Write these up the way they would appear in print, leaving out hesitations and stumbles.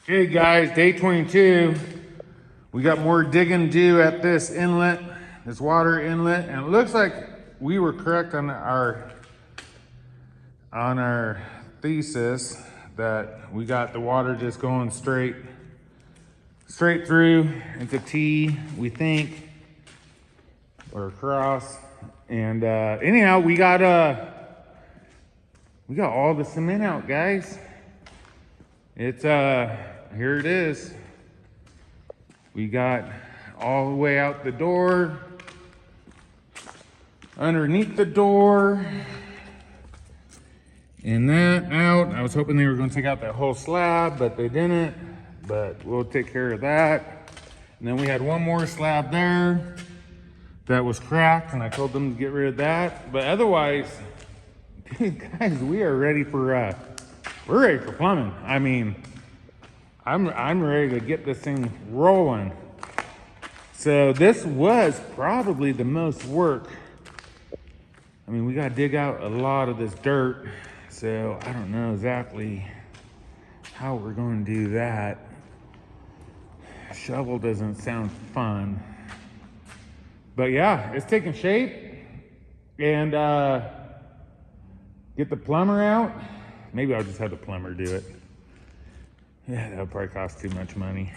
Hey guys, day 22. We got more digging due at this inlet, this water inlet, and it looks like we were correct on our thesis that we got the water just going straight through into T, we think, or across. And anyhow, we got all the cement out, guys. It's here it is. We got all the way out the door, underneath the door, and that out. I was hoping they were going to take out that whole slab, but they didn't. But we'll take care of that. And then we had one more slab there that was cracked, and I told them to get rid of that. But otherwise, guys, we are ready for we're ready for plumbing. I mean, I'm ready to get this thing rolling. So this was probably the most work. I mean, we got to dig out a lot of this dirt. So I don't know exactly how we're going to do that. Shovel doesn't sound fun. But yeah, it's taking shape. And get the plumber out. Maybe I'll just have the plumber do it. Yeah, that'll probably cost too much money.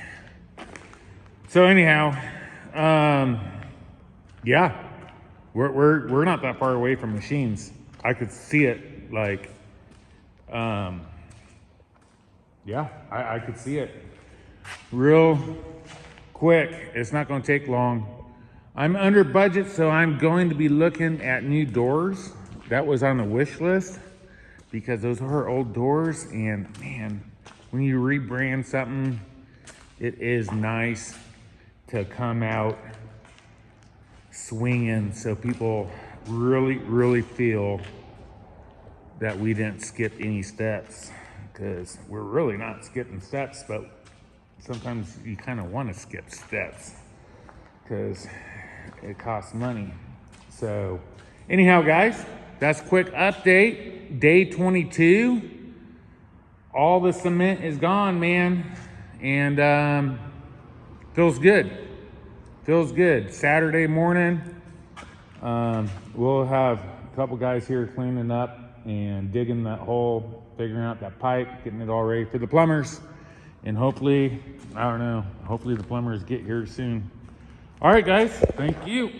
So anyhow, yeah, we're not that far away from machines. I could see it like, yeah, I could see it real quick. It's not going to take long. I'm under budget, so I'm going to be looking at new doors. That was on the wish list because those are our old doors, and man, when you rebrand something, it is nice to come out swinging so people really feel that we didn't skip any steps, because we're really not skipping steps, but sometimes you kind of want to skip steps because it costs money. So anyhow, guys, that's a quick update. Day 22. All the cement is gone, man. And feels good. Feels good. Saturday morning, we'll have a couple guys here cleaning up and digging that hole, figuring out that pipe, getting it all ready for the plumbers. And hopefully, I don't know, hopefully the plumbers get here soon. All right, guys, thank you.